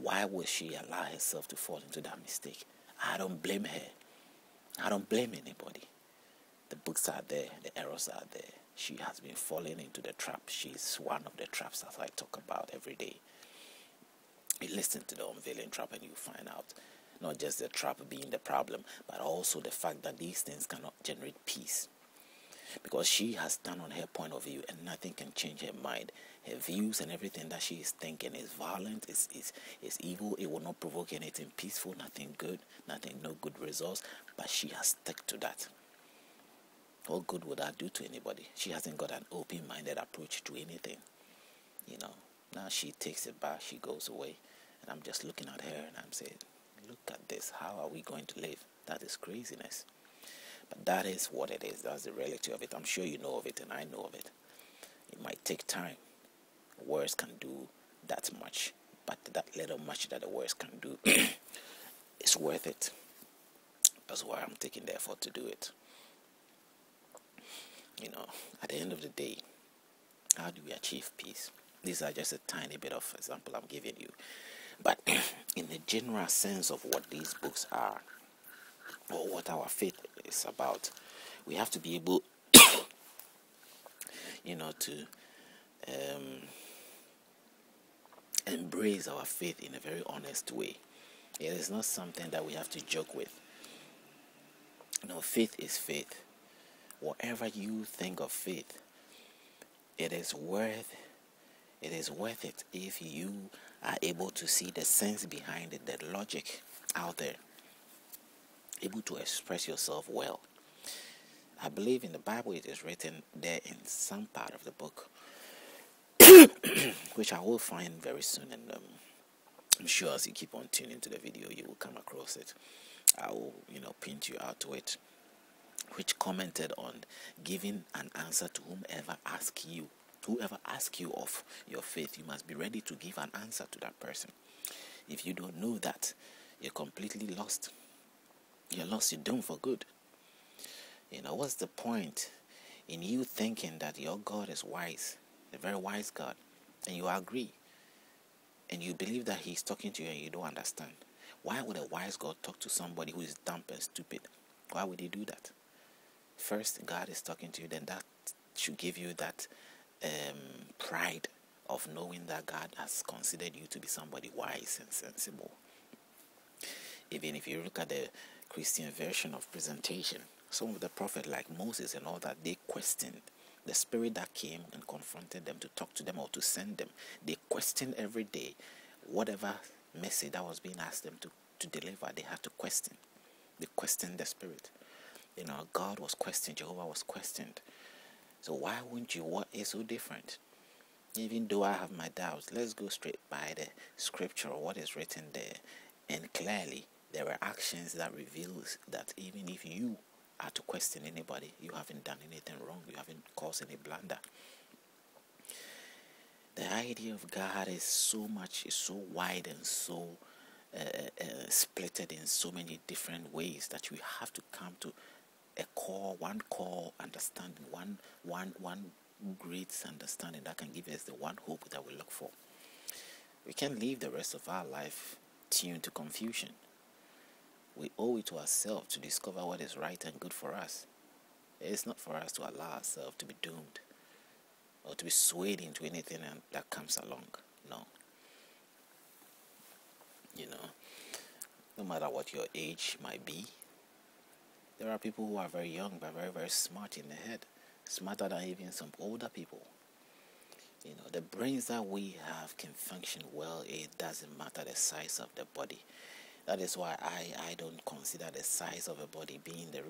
why would she allow herself to fall into that mistake? I don't blame her. I don't blame anybody. The books are there. The errors are there. She has been falling into the trap. She's one of the traps that I talk about every day. You listen to the unveiling trap and you find out not just the trap being the problem, but also the fact that these things cannot generate peace. Because she has stand on her point of view and nothing can change her mind. Her views and everything that she is thinking is violent, is evil. It will not provoke anything peaceful, nothing good, no good results. But she has stuck to that. What good would that do to anybody? She hasn't got an open-minded approach to anything. Now she takes it back, she goes away. And I'm just looking at her and I'm saying, look at this. How are we going to live? That is craziness. But that is what it is. That's the reality of it. I'm sure you know of it and I know of it. It might take time. Words can do that much. But that little much that the words can do is worth it. That's why I'm taking the effort to do it. At the end of the day, how do we achieve peace? These are just a tiny bit of example I'm giving you. But in the general sense of what these books are, or what our faith is about, we have to be able, to embrace our faith in a very honest way. It is not something that we have to joke with. Faith is faith. Whatever you think of faith, it is worth it if you are able to see the sense behind it, the logic out there, able to express yourself well. I believe in the Bible it is written there in some part of the book, which I will find very soon, and I'm sure as you keep on tuning to the video, you will come across it. I will, point you out to it, which commented on giving an answer to whoever asks you. Whoever asks you of your faith, you must be ready to give an answer to that person. If you don't know that, you're completely lost. You're lost, you're doomed for good. What's the point in you thinking that your God is wise, a very wise God, and you agree, and you believe that he's talking to you and you don't understand? Why would a wise God talk to somebody who is dumb and stupid? Why would he do that? First, God is talking to you, then that should give you that pride of knowing that God has considered you to be somebody wise and sensible. Even if you look at the Christian version of presentation, some of the prophets like Moses and all that, they questioned the spirit that came and confronted them to talk to them or to send them. They questioned every day whatever message that was being asked them to deliver. They had to question. They questioned the spirit. God was questioned, Jehovah was questioned. So why wouldn't you? What is so different? Even though I have my doubts, let's go straight by the scripture or what is written there. And clearly, there are actions that reveals that even if you are to question anybody, you haven't done anything wrong. You haven't caused any blunder. The idea of God is so wide and so splitted in so many different ways that we have to come to one core understanding, one great understanding that can give us the one hope that we look for. We can't live the rest of our life tuned to confusion. We owe it to ourselves to discover what is right and good for us. It's not for us to allow ourselves to be doomed or to be swayed into anything that comes along. No. No matter what your age might be, there are people who are very young but very, very smart in the head, smarter than even some older people. The brains that we have can function well. It doesn't matter the size of the body. That is why I don't consider the size of a body being the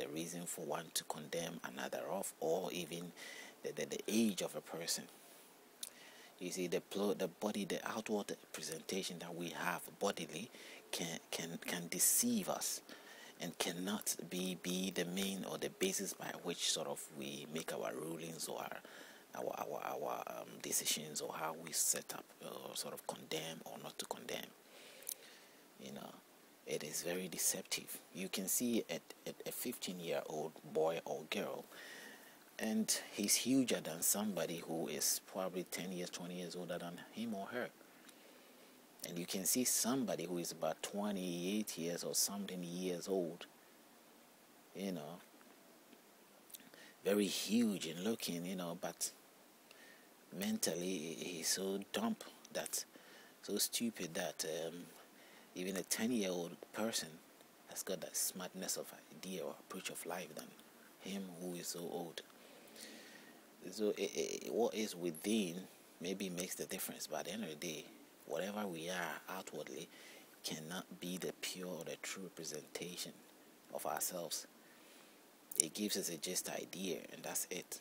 reason for one to condemn another of, or even the age of a person. You see, the body, the outward presentation that we have bodily can deceive us, and cannot be the main or the basis by which sort of we make our rulings or our decisions, or how we set up or sort of condemn or not to condemn. It is very deceptive. You can see a 15-year-old boy or girl, and he's huger than somebody who is probably 10 years, 20 years older than him or her. And you can see somebody who is about 28 years or something years old, very huge in looking, but mentally he's so dumb, that so stupid that even a 10-year-old person has got that smartness of idea or approach of life than him who is so old. So what is within maybe makes the difference, but at the end of the day, whatever we are outwardly cannot be the pure or the true representation of ourselves. It gives us a just idea, and that's it.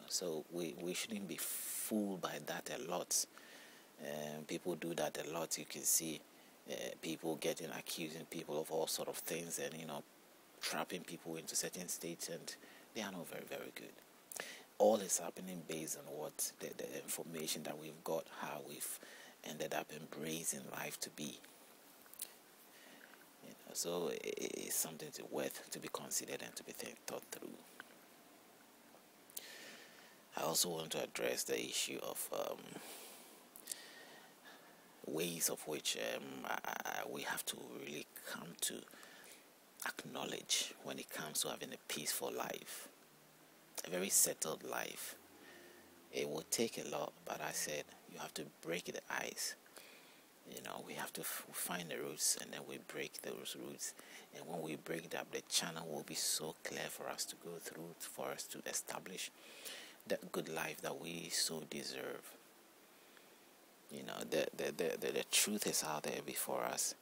So we shouldn't be fooled by that a lot. People do that a lot. You can see people accusing people of all sort of things, and trapping people into certain states, and they are not very, very good. All is happening based on what the information that we've got, how we've ended up embracing life to be. So it's something worth to be considered and to be thought through. I also want to address the issue of ways of which we have to really come to acknowledge when it comes to having a peaceful life, a very settled life. It will take a lot, but I said you have to break the ice. We have to find the roots, and then we break those roots. And when we break it up, the channel will be so clear for us to go through, for us to establish that good life that we so deserve. The truth is out there before us,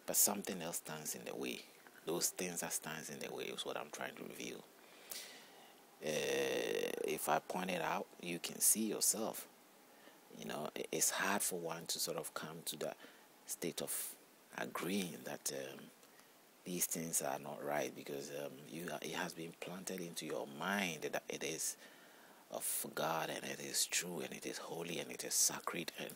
but something else stands in the way. Those things that stands in the way is what I'm trying to reveal. If I point it out, you can see yourself. It's hard for one to sort of come to that state of agreeing that these things are not right, because it has been planted into your mind that it is of God, and it is true, and it is holy, and it is sacred, and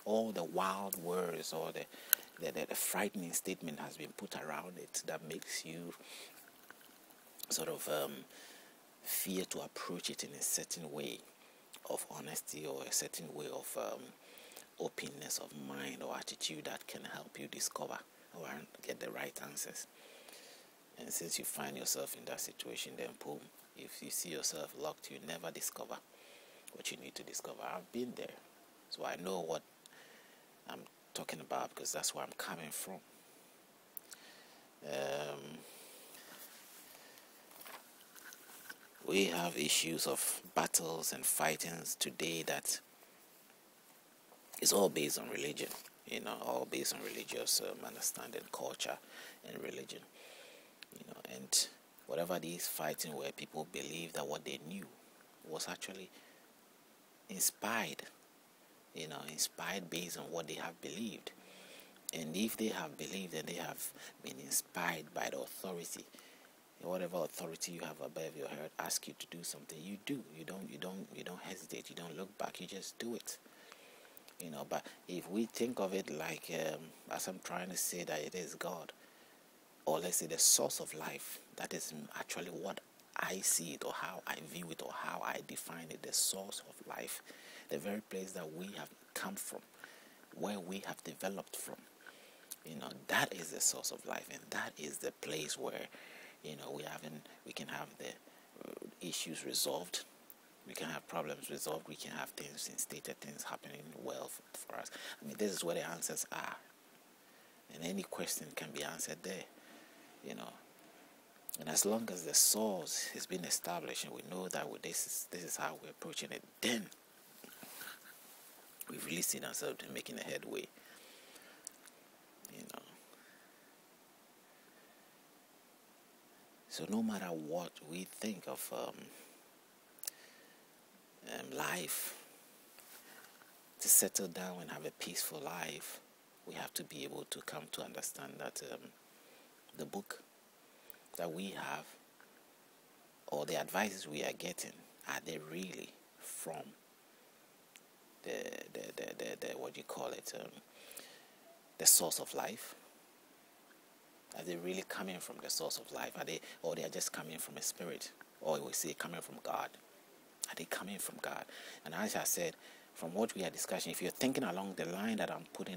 all the wild words or the frightening statement has been put around it that makes you sort of fear to approach it in a certain way of honesty, or a certain way of openness of mind or attitude that can help you discover or get the right answers. And since you find yourself in that situation, then boom, if you see yourself locked, you never discover what you need to discover. I've been there, so I know what I'm talking about, because that's where I'm coming from. We have issues of battles and fightings today that is all based on religion, all based on religious understanding, culture, and religion. And whatever these fighting where people believe that what they knew was actually inspired, inspired based on what they have believed. And if they have believed and they have been inspired by the authority, whatever authority you have above your head ask you to do something, you do. You don't hesitate. You don't look back. You just do it. But if we think of it like, as I'm trying to say, that it is God, or let's say the source of life, that is actually what I see it, or how I view it, or how I define it, the source of life, the very place that we have come from, where we have developed from. That is the source of life, and that is the place where we can have the issues resolved, we can have problems resolved, we can have things instated, things happening well for us. This is where the answers are, and any question can be answered there. And as long as the source has been established, and we know that this is how we're approaching it, then we've really seen ourselves making a headway. So no matter what we think of life, to settle down and have a peaceful life, we have to be able to come to understand that the book that we have, or the advices we are getting, are they really from the what do you call it, the source of life? Are they really coming from the source of life? Or they are just coming from a spirit? Or we say coming from God? Are they coming from God? And as I said, from what we are discussing, if you're thinking along the line that I'm putting